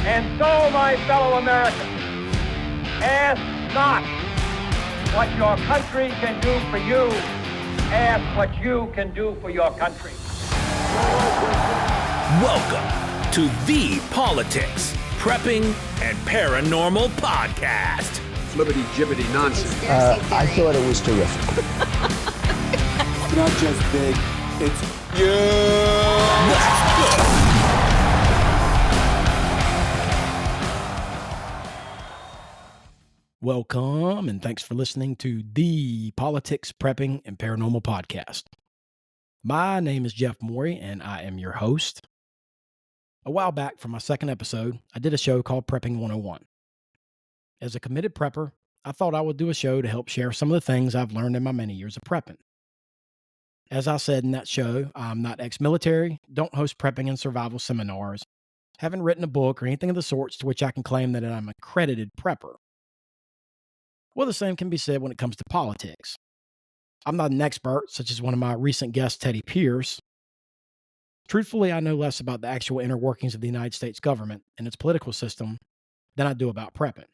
And so, my fellow Americans, ask not what your country can do for you, ask what you can do for your country. Welcome to the Politics, Prepping, and Paranormal Podcast. Flibbity-jibbity nonsense. I thought it was terrific. It's not just big, it's yeah. Let's go. Welcome, and thanks for listening to the Politics, Prepping, and Paranormal Podcast. My name is Jeff Morey, and I am your host. A while back, for my second episode, I did a show called Prepping 101. As a committed prepper, I thought I would do a show to help share some of the things I've learned in my many years of prepping. As I said in that show, I'm not ex-military, don't host prepping and survival seminars, haven't written a book or anything of the sorts to which I can claim that I'm an accredited prepper. Well, the same can be said when it comes to politics. I'm not an expert, such as one of my recent guests, Teddy Pierce. Truthfully, I know less about the actual inner workings of the United States government and its political system than I do about prepping.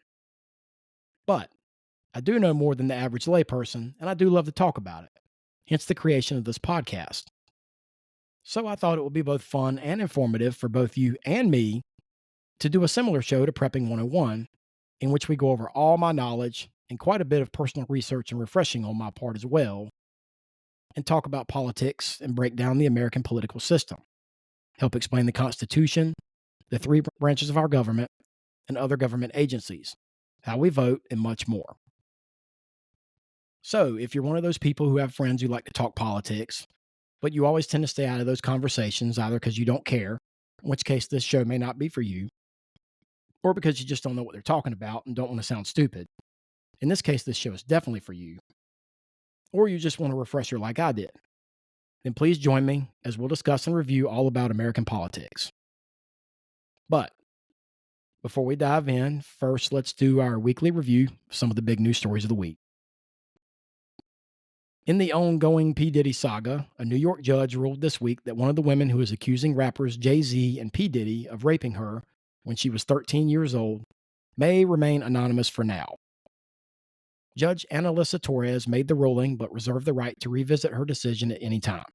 But I do know more than the average layperson, and I do love to talk about it, hence the creation of this podcast. So I thought it would be both fun and informative for both you and me to do a similar show to Prepping 101, in which we go over all my knowledge and quite a bit of personal research and refreshing on my part as well, and talk about politics and break down the American political system, help explain the Constitution, the three branches of our government, and other government agencies, how we vote, and much more. So, if you're one of those people who have friends who like to talk politics, but you always tend to stay out of those conversations either because you don't care, in which case this show may not be for you, or because you just don't know what they're talking about and don't want to sound stupid. In this case, this show is definitely for you. Or you just want a refresher like I did. Then please join me as we'll discuss and review all about American politics. But before we dive in, first let's do our weekly review of some of the big news stories of the week. In the ongoing P. Diddy saga, a New York judge ruled this week that one of the women who is accusing rappers Jay-Z and P. Diddy of raping her when she was 13 years old may remain anonymous for now. Judge Annalisa Torres made the ruling but reserved the right to revisit her decision at any time.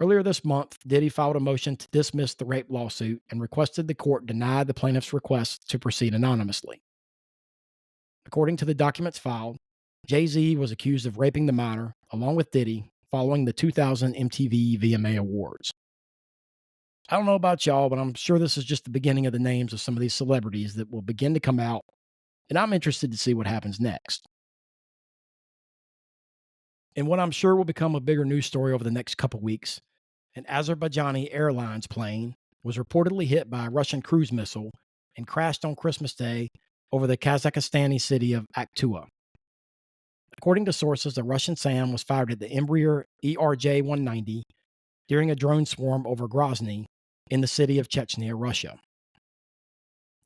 Earlier this month, Diddy filed a motion to dismiss the rape lawsuit and requested the court deny the plaintiff's request to proceed anonymously. According to the documents filed, Jay-Z was accused of raping the minor, along with Diddy, following the 2000 MTV VMA Awards. I don't know about y'all, but I'm sure this is just the beginning of the names of some of these celebrities that will begin to come out, and I'm interested to see what happens next. And what I'm sure will become a bigger news story over the next couple weeks, an Azerbaijani Airlines plane was reportedly hit by a Russian cruise missile and crashed on Christmas Day over the Kazakhstani city of Aktua. According to sources, a Russian SAM was fired at the Embraer ERJ-190 during a drone swarm over Grozny in the city of Chechnya, Russia.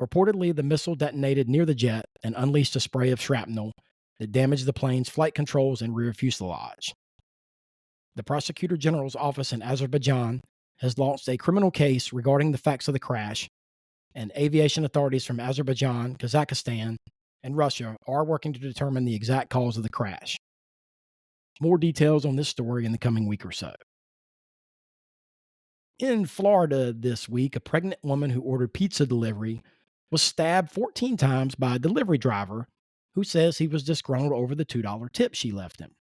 Reportedly, the missile detonated near the jet and unleashed a spray of shrapnel that damaged the plane's flight controls and rear fuselage. The Prosecutor General's office in Azerbaijan has launched a criminal case regarding the facts of the crash, and aviation authorities from Azerbaijan, Kazakhstan, and Russia are working to determine the exact cause of the crash. More details on this story in the coming week or so. In Florida this week, a pregnant woman who ordered pizza delivery was stabbed 14 times by a delivery driver who says he was disgruntled over the $2 tip she left him.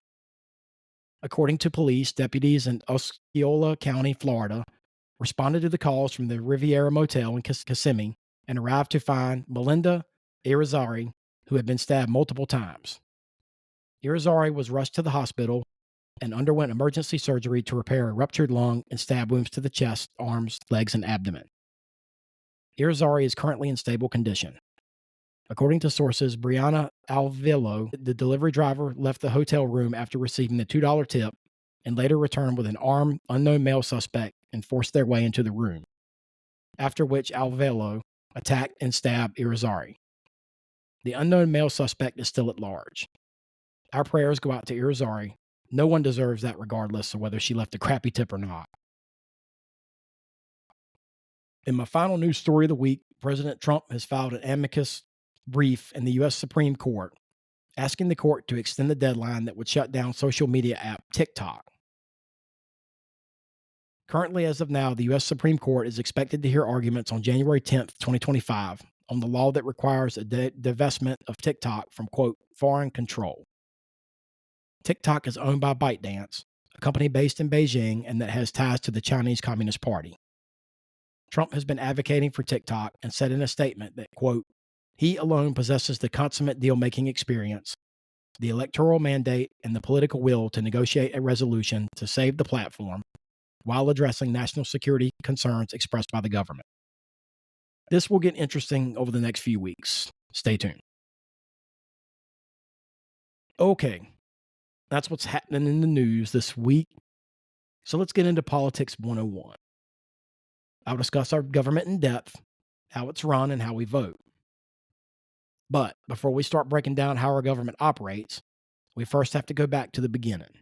According to police, deputies in Osceola County, Florida, responded to the calls from the Riviera Motel in Kissimmee and arrived to find Melinda Irizarry, who had been stabbed multiple times. Irizarry was rushed to the hospital and underwent emergency surgery to repair a ruptured lung and stab wounds to the chest, arms, legs, and abdomen. Irizarry is currently in stable condition. According to sources, Brianna Alvillo, the delivery driver, left the hotel room after receiving the $2 tip and later returned with an armed, unknown male suspect and forced their way into the room, after which Alvillo attacked and stabbed Irizarry. The unknown male suspect is still at large. Our prayers go out to Irizarry. No one deserves that regardless of whether she left a crappy tip or not. In my final news story of the week, President Trump has filed an amicus brief in the U.S. Supreme Court asking the court to extend the deadline that would shut down social media app TikTok. Currently, as of now, the U.S. Supreme Court is expected to hear arguments on January 10th, 2025, on the law that requires a divestment of TikTok from, quote, foreign control. TikTok is owned by ByteDance, a company based in Beijing and that has ties to the Chinese Communist Party. Trump has been advocating for TikTok and said in a statement that, quote, he alone possesses the consummate deal-making experience, the electoral mandate, and the political will to negotiate a resolution to save the platform while addressing national security concerns expressed by the government. This will get interesting over the next few weeks. Stay tuned. Okay, that's what's happening in the news this week. So let's get into Politics 101. I'll discuss our government in depth, how it's run, and how we vote. But before we start breaking down how our government operates, we first have to go back to the beginning.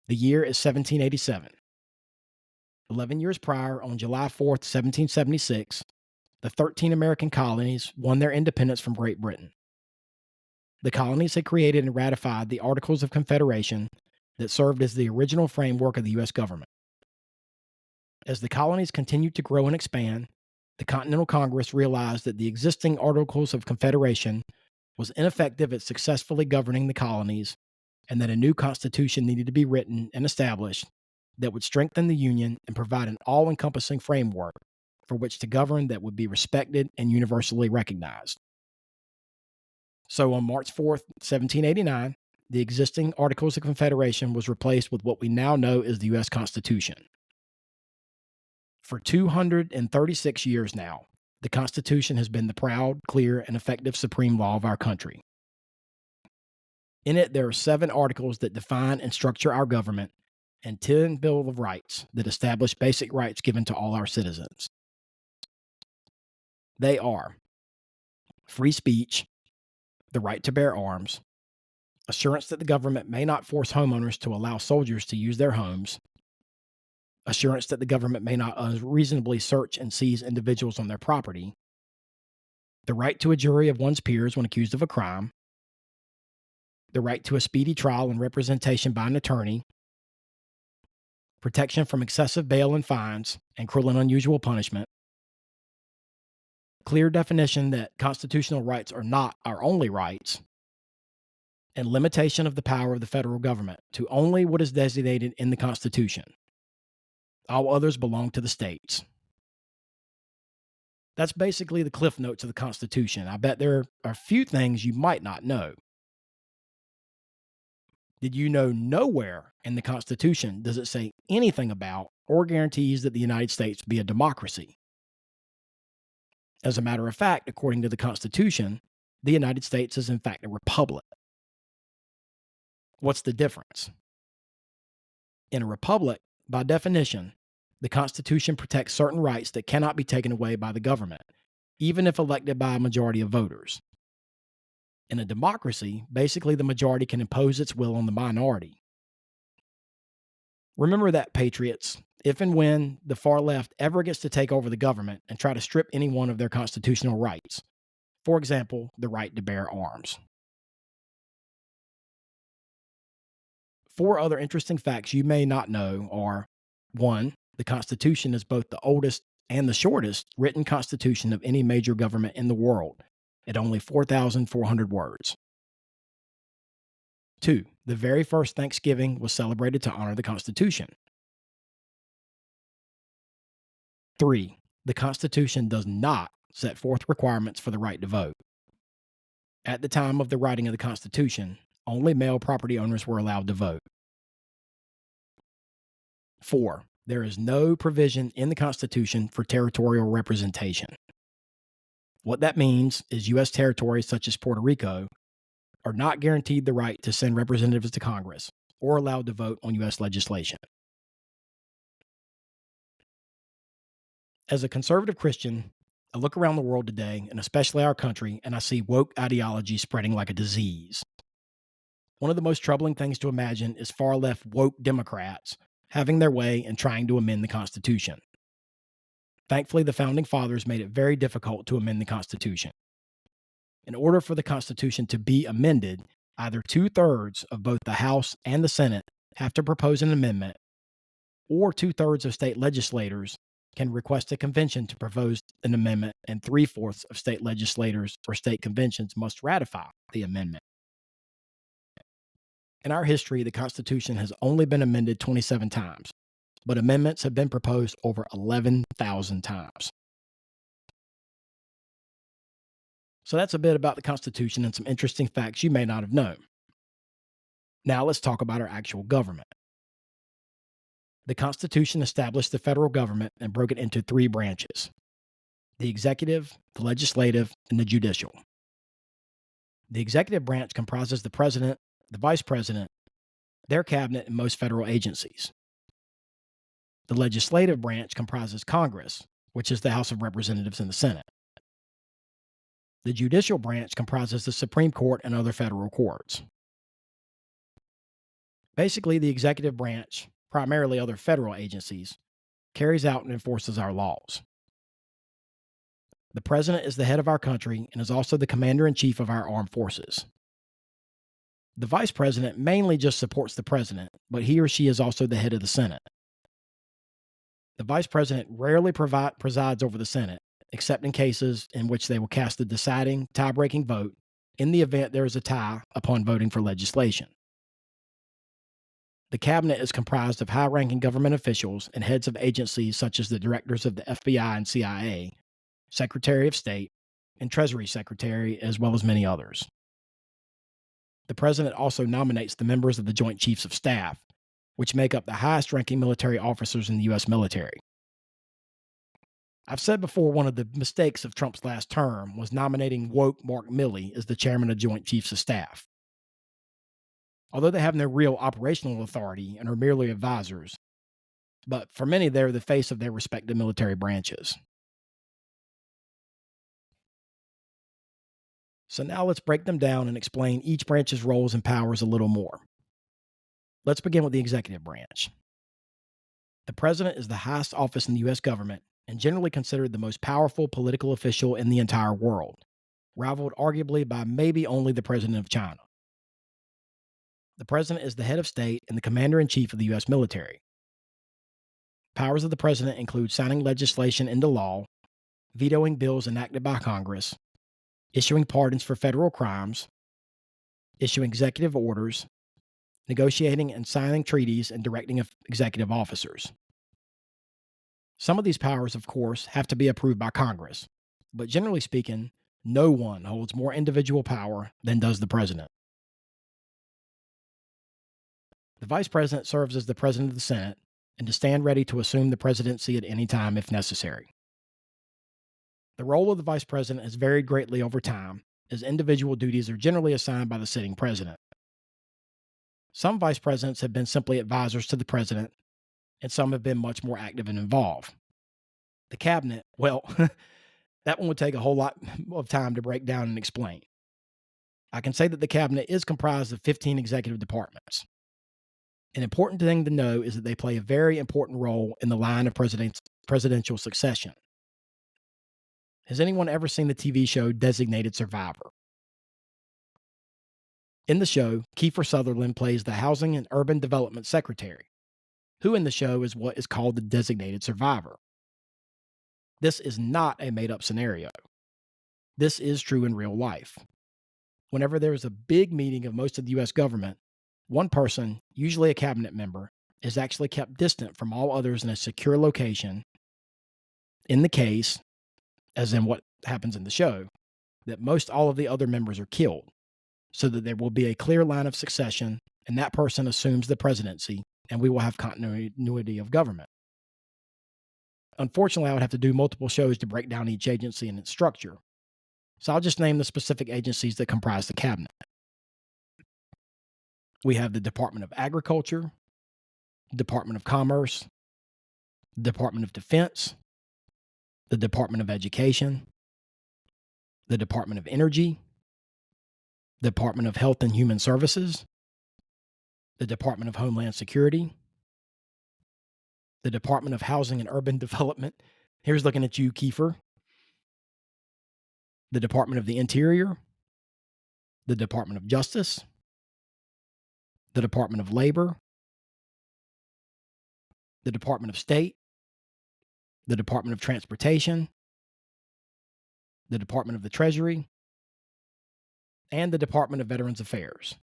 The year is 1787. 11 years prior, on July 4th, 1776, the 13 American colonies won their independence from Great Britain. The colonies had created and ratified the Articles of Confederation that served as the original framework of the U.S. government. As the colonies continued to grow and expand, the Continental Congress realized that the existing Articles of Confederation was ineffective at successfully governing the colonies, and that a new constitution needed to be written and established that would strengthen the Union and provide an all-encompassing framework for which to govern that would be respected and universally recognized. So on March 4th, 1789, the existing Articles of Confederation was replaced with what we now know as the U.S. Constitution. For 236 years now, the Constitution has been the proud, clear, and effective supreme law of our country. In it, there are 7 articles that define and structure our government, and 10 Bill of Rights that establish basic rights given to all our citizens. They are free speech, the right to bear arms, assurance that the government may not force homeowners to allow soldiers to use their homes, assurance that the government may not unreasonably search and seize individuals on their property, the right to a jury of one's peers when accused of a crime, the right to a speedy trial and representation by an attorney, protection from excessive bail and fines and cruel and unusual punishment, clear definition that constitutional rights are not our only rights, and limitation of the power of the federal government to only what is designated in the Constitution. All others belong to the states. That's basically the cliff notes of the Constitution. I bet there are a few things you might not know. Did you know nowhere in the Constitution does it say anything about or guarantees that the United States be a democracy? As a matter of fact, according to the Constitution, the United States is in fact a republic. What's the difference? In a republic, by definition, the Constitution protects certain rights that cannot be taken away by the government, even if elected by a majority of voters. In a democracy, basically the majority can impose its will on the minority. Remember that, patriots, if and when the far left ever gets to take over the government and try to strip anyone of their constitutional rights. For example, the right to bear arms. 4 other interesting facts you may not know are: 1, the Constitution is both the oldest and the shortest written constitution of any major government in the world, at only 4,400 words. 2, the very first Thanksgiving was celebrated to honor the Constitution. 3, the Constitution does not set forth requirements for the right to vote. At the time of the writing of the Constitution, only male property owners were allowed to vote. 4, there is no provision in the Constitution for territorial representation. What that means is U.S. territories such as Puerto Rico are not guaranteed the right to send representatives to Congress or allowed to vote on U.S. legislation. As a conservative Christian, I look around the world today, and especially our country, and I see woke ideology spreading like a disease. One of the most troubling things to imagine is far-left woke Democrats having their way and trying to amend the Constitution. Thankfully, the Founding Fathers made it very difficult to amend the Constitution. In order for the Constitution to be amended, either 2/3 of both the House and the Senate have to propose an amendment, or 2/3 of state legislators can request a convention to propose an amendment, and 3/4 of state legislators or state conventions must ratify the amendment. In our history, the Constitution has only been amended 27 times, but amendments have been proposed over 11,000 times. So that's a bit about the Constitution and some interesting facts you may not have known. Now let's talk about our actual government. The Constitution established the federal government and broke it into 3 branches: the executive, the legislative, and the judicial. The executive branch comprises the president, the vice president, their cabinet, and most federal agencies. The legislative branch comprises Congress, which is the House of Representatives and the Senate. The judicial branch comprises the Supreme Court and other federal courts. Basically, the executive branch, primarily other federal agencies, carries out and enforces our laws. The president is the head of our country and is also the commander-in-chief of our armed forces. The vice president mainly just supports the president, but he or she is also the head of the Senate. The vice president rarely presides over the Senate, except in cases in which they will cast the deciding, tie-breaking vote in the event there is a tie upon voting for legislation. The cabinet is comprised of high-ranking government officials and heads of agencies such as the directors of the FBI and CIA, Secretary of State, and Treasury Secretary, as well as many others. The president also nominates the members of the Joint Chiefs of Staff, which make up the highest-ranking military officers in the U.S. military. I've said before one of the mistakes of Trump's last term was nominating woke Mark Milley as the chairman of Joint Chiefs of Staff. Although they have no real operational authority and are merely advisors, but for many they're the face of their respective military branches. So now let's break them down and explain each branch's roles and powers a little more. Let's begin with the executive branch. The president is the highest office in the U.S. government and generally considered the most powerful political official in the entire world, rivaled arguably by maybe only the president of China. The president is the head of state and the commander-in-chief of the U.S. military. Powers of the president include signing legislation into law, vetoing bills enacted by Congress, issuing pardons for federal crimes, issuing executive orders, negotiating and signing treaties, and directing executive officers. Some of these powers, of course, have to be approved by Congress, but generally speaking, no one holds more individual power than does the president. The vice president serves as the president of the Senate and to stand ready to assume the presidency at any time if necessary. The role of the vice president has varied greatly over time, as individual duties are generally assigned by the sitting president. Some vice presidents have been simply advisors to the president, and some have been much more active and involved. The cabinet, well, that one would take a whole lot of time to break down and explain. I can say that the cabinet is comprised of 15 executive departments. An important thing to know is that they play a very important role in the line of presidential succession. Has anyone ever seen the TV show Designated Survivor? In the show, Kiefer Sutherland plays the Housing and Urban Development Secretary, who in the show is what is called the designated survivor. This is not a made-up scenario. This is true in real life. Whenever there is a big meeting of most of the U.S. government, one person, usually a cabinet member, is actually kept distant from all others in a secure location in the case, as in what happens in the show, that most all of the other members are killed, so that there will be a clear line of succession and that person assumes the presidency and we will have continuity of government. Unfortunately, I would have to do multiple shows to break down each agency and its structure, so I'll just name the specific agencies that comprise the cabinet. We have the Department of Agriculture, Department of Commerce, Department of Defense, the Department of Education, the Department of Energy, Department of Health and Human Services, the Department of Homeland Security, the Department of Housing and Urban Development. Here's looking at you, Kiefer. The Department of the Interior, the Department of Justice, the Department of Labor, the Department of State, the Department of Transportation, the Department of the Treasury, and the Department of Veterans Affairs.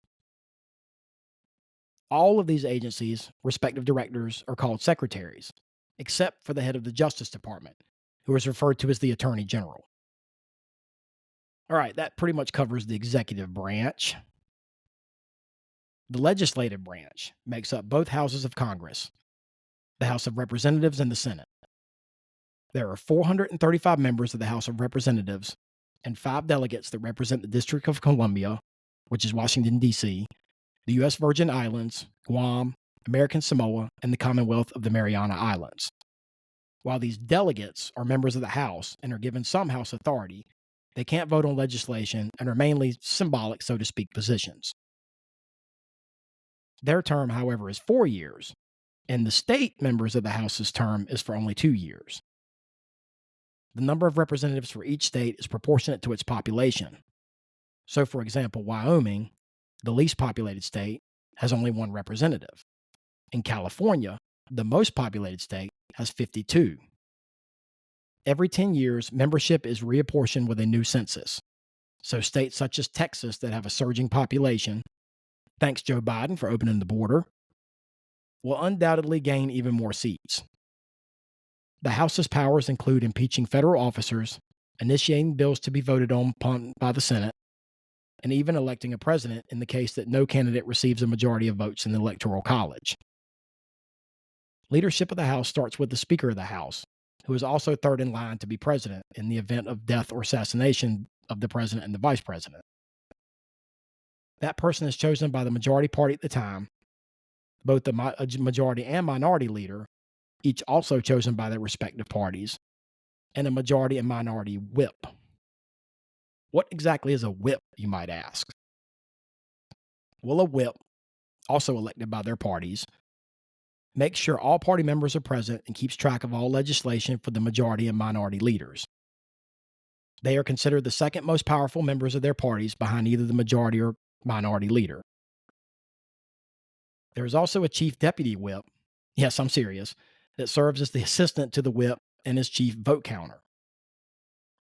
All of these agencies' respective directors are called secretaries, except for the head of the Justice Department, who is referred to as the Attorney General. All right, that pretty much covers the executive branch. The legislative branch makes up both houses of Congress, the House of Representatives and the Senate. There are 435 members of the House of Representatives and 5 delegates that represent the District of Columbia, which is Washington, D.C., the U.S. Virgin Islands, Guam, American Samoa, and the Commonwealth of the Mariana Islands. While these delegates are members of the House and are given some House authority, they can't vote on legislation and are mainly symbolic, so to speak, positions. Their term, however, is 4 years, and the state members of the House's term is for only 2 years. The number of representatives for each state is proportionate to its population. So, for example, Wyoming, the least populated state, has only 1 representative. In California, the most populated state, has 52. Every 10 years, membership is reapportioned with a new census. So states such as Texas that have a surging population, thanks Joe Biden for opening the border, will undoubtedly gain even more seats. The House's powers include impeaching federal officers, initiating bills to be voted on by the Senate, and even electing a president in the case that no candidate receives a majority of votes in the Electoral College. Leadership of the House starts with the Speaker of the House, who is also third in line to be president in the event of death or assassination of the president and the vice president. That person is chosen by the majority party at the time, both the majority and minority leader, each also chosen by their respective parties, and a majority and minority whip. What exactly is a whip, you might ask? Well, a whip, also elected by their parties, makes sure all party members are present and keeps track of all legislation for the majority and minority leaders. They are considered the second most powerful members of their parties behind either the majority or minority leader. There is also a chief deputy whip, yes, I'm serious, that serves as the assistant to the whip and is chief vote counter.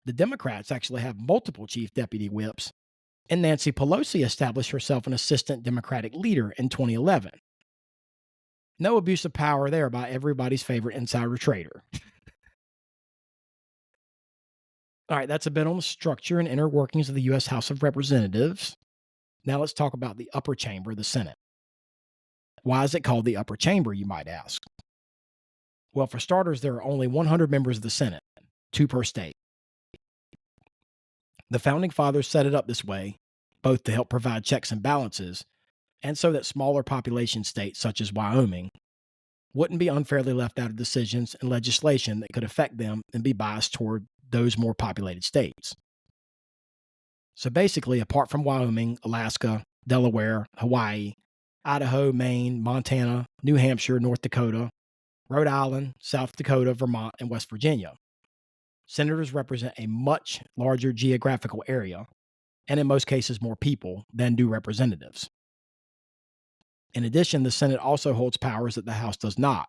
The Democrats actually have multiple chief deputy whips, and Nancy Pelosi established herself an assistant Democratic leader in 2011. No abuse of power there by everybody's favorite insider trader. All right, that's a bit on the structure and inner workings of the U.S. House of Representatives. Now let's talk about the upper chamber, the Senate. Why is it called the upper chamber, you might ask? Well, for starters, there are only 100 members of the Senate, 2 per state. The Founding Fathers set it up this way, both to help provide checks and balances, and so that smaller population states, such as Wyoming, wouldn't be unfairly left out of decisions and legislation that could affect them and be biased toward those more populated states. So basically, apart from Wyoming, Alaska, Delaware, Hawaii, Idaho, Maine, Montana, New Hampshire, North Dakota, Rhode Island, South Dakota, Vermont, and West Virginia, senators represent a much larger geographical area, and in most cases more people, than do representatives. In addition, the Senate also holds powers that the House does not,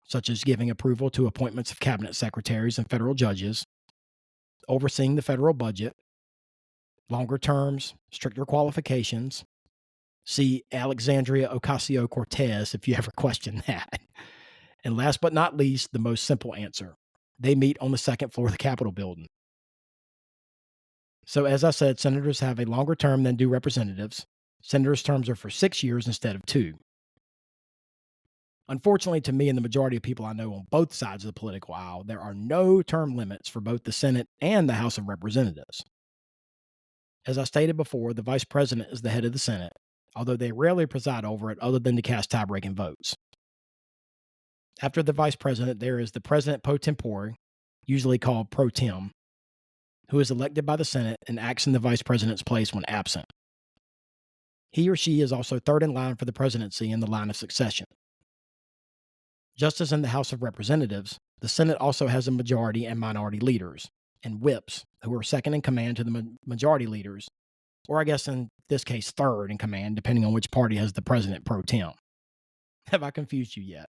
such as giving approval to appointments of cabinet secretaries and federal judges, overseeing the federal budget, longer terms, stricter qualifications. See Alexandria Ocasio-Cortez if you ever question that. And last but not least, the most simple answer. They meet on the second floor of the Capitol building. So as I said, senators have a longer term than do representatives. Senators' terms are for 6 years instead of 2. Unfortunately, to me and the majority of people I know on both sides of the political aisle, there are no term limits for both the Senate and the House of Representatives. As I stated before, the Vice President is the head of the Senate, although they rarely preside over it other than to cast tie-breaking votes. After the Vice President, there is the President pro tempore, usually called pro tem, who is elected by the Senate and acts in the Vice President's place when absent. He or she is also third in line for the presidency in the line of succession. Just as in the House of Representatives, The Senate also has a majority and minority leaders, and whips, who are second in command to the majority leaders, or I guess in this case, third in command, depending on which party has the president pro tem. Have I confused you yet?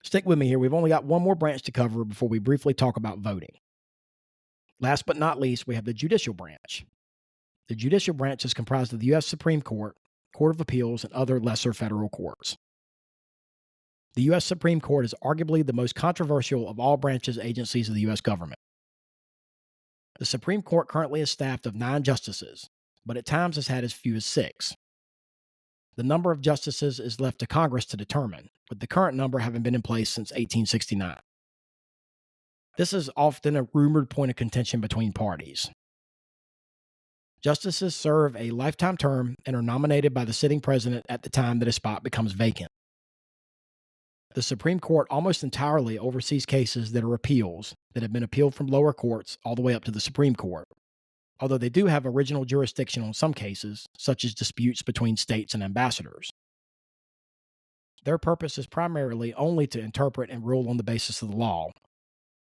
Stick with me here. We've only got one more branch to cover before we briefly talk about voting. Last but not least, we have the judicial branch. The judicial branch is comprised of the U.S. Supreme Court, Court of Appeals, and other lesser federal courts. The U.S. Supreme Court is arguably the most controversial of all branches agencies of the U.S. government. The Supreme Court currently is staffed of 9 justices, but at times has had as few as 6. The number of justices is left to Congress to determine, with the current number having been in place since 1869. This is often a rumored point of contention between parties. Justices serve a lifetime term and are nominated by the sitting president at the time that a spot becomes vacant. The Supreme Court almost entirely oversees cases that are appeals that have been appealed from lower courts all the way up to the Supreme Court, although they do have original jurisdiction on some cases, such as disputes between states and ambassadors. Their purpose is primarily only to interpret and rule on the basis of the law,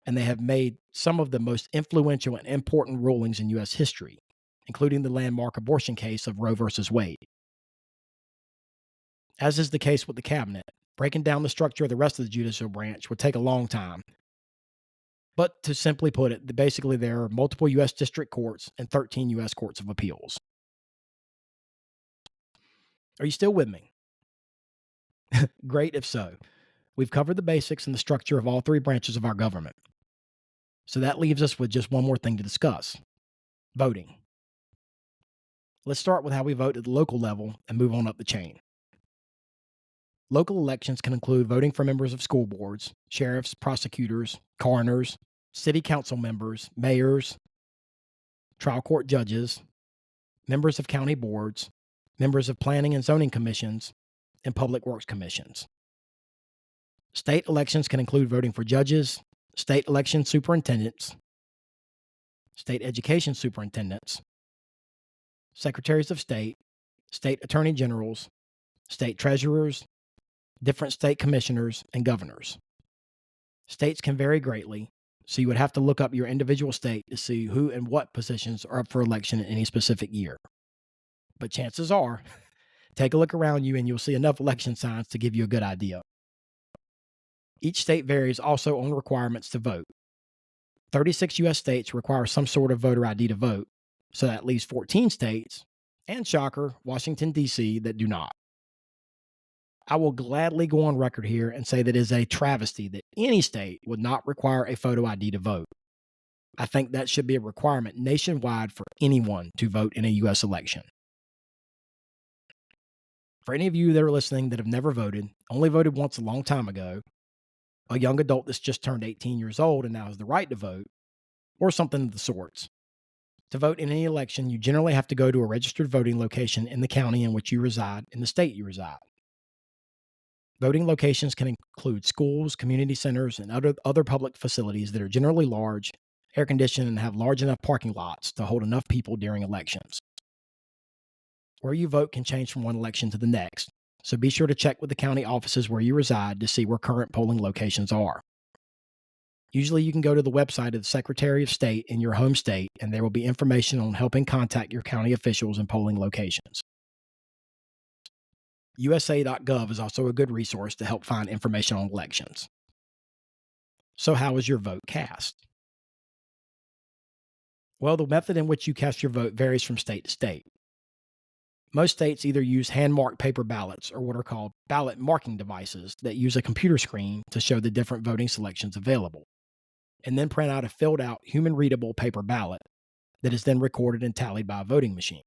and they have made some of the most influential and important rulings in U.S. history, including the landmark abortion case of Roe v. Wade. As is the case with the cabinet, breaking down the structure of the rest of the judicial branch would take a long time. But to simply put it, basically there are multiple U.S. district courts and 13 U.S. courts of appeals. Are you still with me? Great if so. We've covered the basics and the structure of all 3 branches of our government. So that leaves us with just one more thing to discuss: voting. Let's start with how we vote at the local level and move on up the chain. Local elections can include voting for members of school boards, sheriffs, prosecutors, coroners, city council members, mayors, trial court judges, members of county boards, members of planning and zoning commissions, and public works commissions. State elections can include voting for judges, state election superintendents, state education superintendents, secretaries of state, state attorney generals, state treasurers, different state commissioners, and governors. States can vary greatly, so you would have to look up your individual state to see who and what positions are up for election in any specific year. But chances are, take a look around you and you'll see enough election signs to give you a good idea. Each state varies also on requirements to vote. 36 U.S. states require some sort of voter ID to vote, so that leaves 14 states, and shocker, Washington, D.C., that do not. I will gladly go on record here and say that it is a travesty that any state would not require a photo ID to vote. I think that should be a requirement nationwide for anyone to vote in a U.S. election. For any of you that are listening that have never voted, only voted once a long time ago, a young adult that's just turned 18 years old and now has the right to vote, or something of the sorts. To vote in any election, you generally have to go to a registered voting location in the county in which you reside, in the state you reside. Voting locations can include schools, community centers, and other public facilities that are generally large, air-conditioned, and have large enough parking lots to hold enough people during elections. Where you vote can change from one election to the next, so be sure to check with the county offices where you reside to see where current polling locations are. Usually you can go to the website of the Secretary of State in your home state, and there will be information on helping contact your county officials and polling locations. USA.gov is also a good resource to help find information on elections. So how is your vote cast? Well, the method in which you cast your vote varies from state to state. Most states either use hand-marked paper ballots or what are called ballot marking devices that use a computer screen to show the different voting selections available, and then print out a filled-out, human-readable paper ballot that is then recorded and tallied by a voting machine.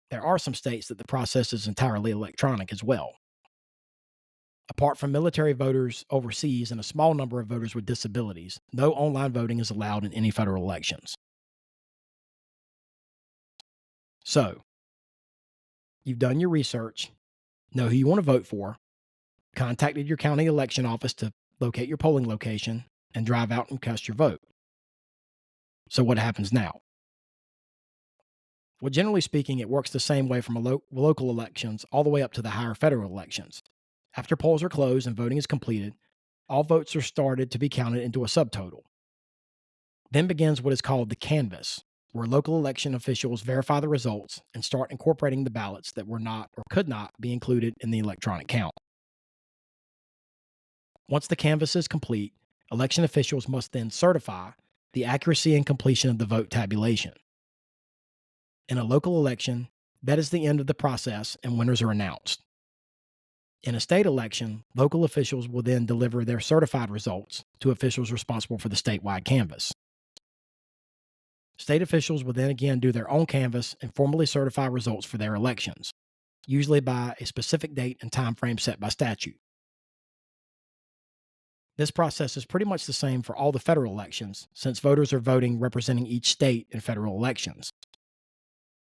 There are some states that the process is entirely electronic as well. Apart from military voters overseas and a small number of voters with disabilities, no online voting is allowed in any federal elections. So, you've done your research, know who you want to vote for, contacted your county election office to locate your polling location, and drive out and cast your vote. So what happens now? Well, generally speaking, it works the same way from local elections all the way up to the higher federal elections. After polls are closed and voting is completed, all votes are started to be counted into a subtotal. Then begins what is called the canvass, where local election officials verify the results and start incorporating the ballots that were not or could not be included in the electronic count. Once the canvass is complete, election officials must then certify the accuracy and completion of the vote tabulation. In a local election, that is the end of the process and winners are announced. In a state election, local officials will then deliver their certified results to officials responsible for the statewide canvass. State officials will then again do their own canvass and formally certify results for their elections, usually by a specific date and time frame set by statute. This process is pretty much the same for all the federal elections, since voters are voting representing each state in federal elections.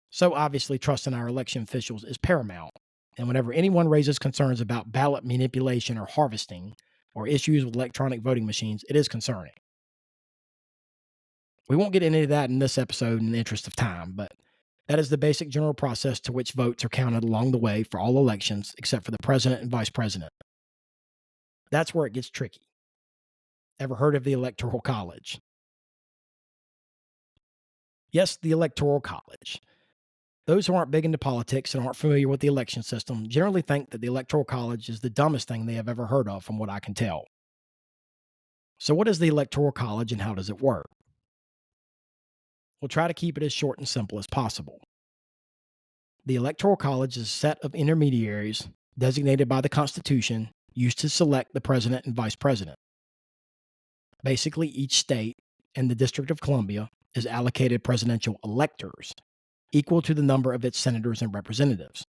So obviously, trust in our election officials is paramount, and whenever anyone raises concerns about ballot manipulation or harvesting, or issues with electronic voting machines, it is concerning. We won't get into any of that in this episode in the interest of time, but that is the basic general process to which votes are counted along the way for all elections except for the president and vice president. That's where it gets tricky. Ever heard of the Electoral College? Yes, the Electoral College. Those who aren't big into politics and aren't familiar with the election system generally think that the Electoral College is the dumbest thing they have ever heard of, from what I can tell. So what is the Electoral College and how does it work? We'll try to keep it as short and simple as possible. The Electoral College is a set of intermediaries designated by the Constitution used to select the president and vice president. Basically, each state and the District of Columbia is allocated presidential electors equal to the number of its senators and representatives,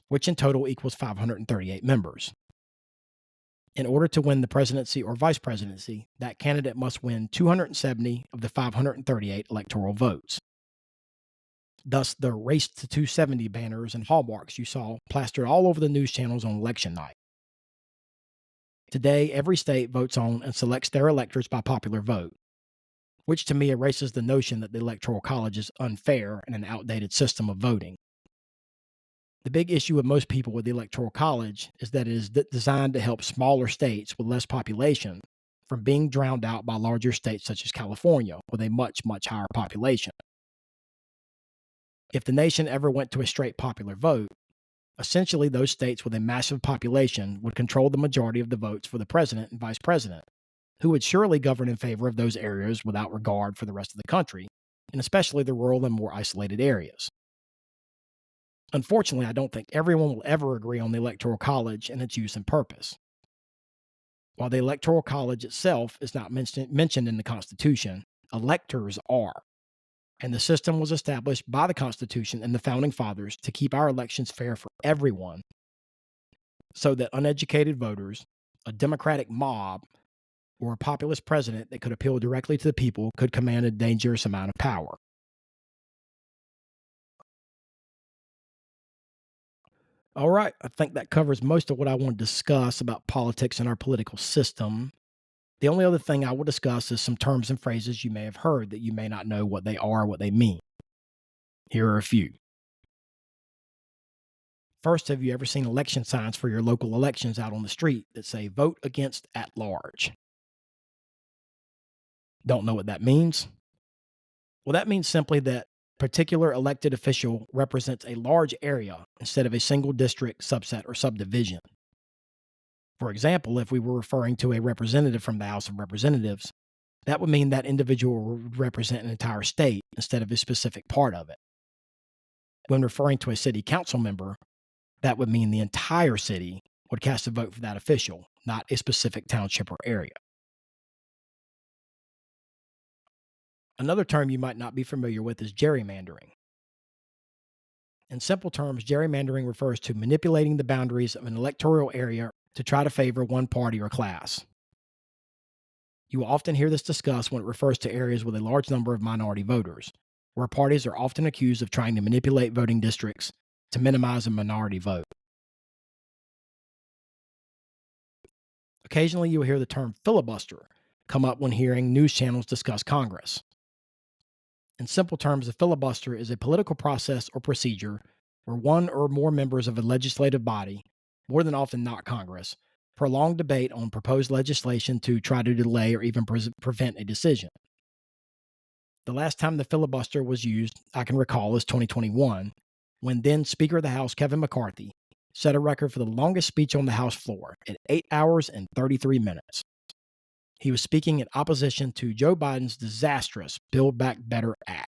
which in total equals 538 members. In order to win the presidency or vice presidency, that candidate must win 270 of the 538 electoral votes. Thus, the Race to 270 banners and hallmarks you saw plastered all over the news channels on election night. Today, every state votes on and selects their electors by popular vote, which to me erases the notion that the Electoral College is unfair and an outdated system of voting. The big issue with most people with the Electoral College is that it is designed to help smaller states with less population from being drowned out by larger states such as California with a much, much higher population. If the nation ever went to a straight popular vote, essentially those states with a massive population would control the majority of the votes for the president and vice president, who would surely govern in favor of those areas without regard for the rest of the country, and especially the rural and more isolated areas. Unfortunately, I don't think everyone will ever agree on the Electoral College and its use and purpose. While the Electoral College itself is not mentioned in the Constitution, electors are, and the system was established by the Constitution and the Founding Fathers to keep our elections fair for everyone, so that uneducated voters, a democratic mob, or a populist president that could appeal directly to the people could command a dangerous amount of power. All right, I think that covers most of what I want to discuss about politics and our political system. The only other thing I will discuss is some terms and phrases you may have heard that you may not know what they are or what they mean. Here are a few. First, have you ever seen election signs for your local elections out on the street that say "Vote against at large"? Don't know what that means? Well, that means simply that particular elected official represents a large area instead of a single district, subset, or subdivision. For example, if we were referring to a representative from the House of Representatives, that would mean that individual would represent an entire state instead of a specific part of it. When referring to a city council member, that would mean the entire city would cast a vote for that official, not a specific township or area. Another term you might not be familiar with is gerrymandering. In simple terms, gerrymandering refers to manipulating the boundaries of an electoral area to try to favor one party or class. You will often hear this discussed when it refers to areas with a large number of minority voters, where parties are often accused of trying to manipulate voting districts to minimize a minority vote. Occasionally, you will hear the term filibuster come up when hearing news channels discuss Congress. In simple terms, a filibuster is a political process or procedure where one or more members of a legislative body more than often not Congress, prolonged debate on proposed legislation to try to delay or even prevent a decision. The last time the filibuster was used, I can recall, is 2021, when then Speaker of the House Kevin McCarthy set a record for the longest speech on the House floor at 8 hours and 33 minutes. He was speaking in opposition to Joe Biden's disastrous Build Back Better Act.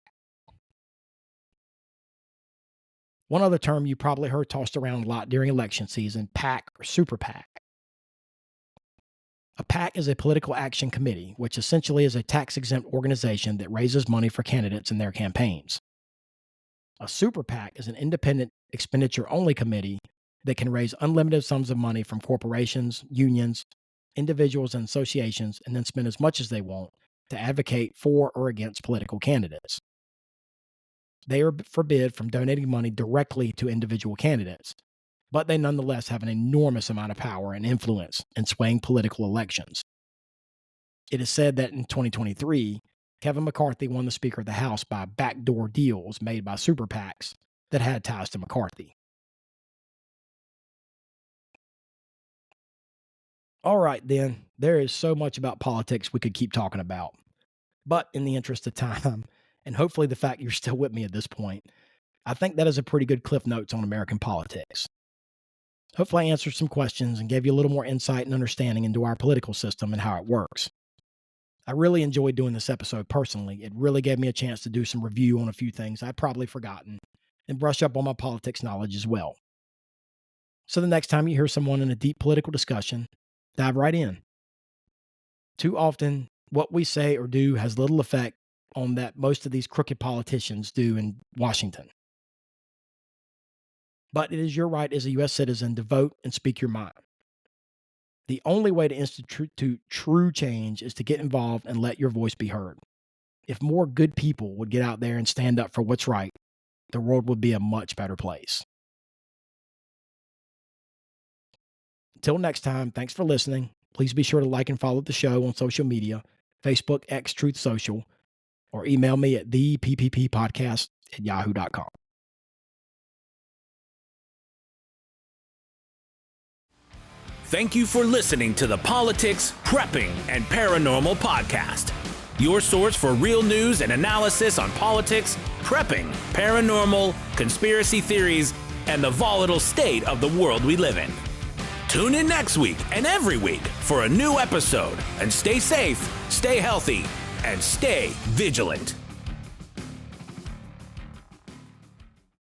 One other term you probably heard tossed around a lot during election season, PAC or Super PAC. A PAC is a political action committee, which essentially is a tax-exempt organization that raises money for candidates in their campaigns. A Super PAC is an independent expenditure-only committee that can raise unlimited sums of money from corporations, unions, individuals, and associations, and then spend as much as they want to advocate for or against political candidates. They are forbid from donating money directly to individual candidates, but they nonetheless have an enormous amount of power and influence in swaying political elections. It is said that in 2023, Kevin McCarthy won the Speaker of the House by backdoor deals made by super PACs that had ties to McCarthy. All right, then, there is so much about politics we could keep talking about. But in the interest of time, and hopefully the fact you're still with me at this point, I think that is a pretty good Cliff Notes on American politics. Hopefully I answered some questions and gave you a little more insight and understanding into our political system and how it works. I really enjoyed doing this episode personally. It really gave me a chance to do some review on a few things I'd probably forgotten and brush up on my politics knowledge as well. So the next time you hear someone in a deep political discussion, dive right in. Too often, what we say or do has little effect on that most of these crooked politicians do in Washington. But it is your right as a U.S. citizen to vote and speak your mind. The only way to institute true change is to get involved and let your voice be heard. If more good people would get out there and stand up for what's right, the world would be a much better place. Until next time, thanks for listening. Please be sure to like and follow the show on social media, Facebook, X, Truth Social, or email me at thepppodcast@yahoo.com. Thank you for listening to the Politics, Prepping, and Paranormal Podcast. Your source for real news and analysis on politics, prepping, paranormal, conspiracy theories, and the volatile state of the world we live in. Tune in next week and every week for a new episode. And stay safe, stay healthy, and stay vigilant.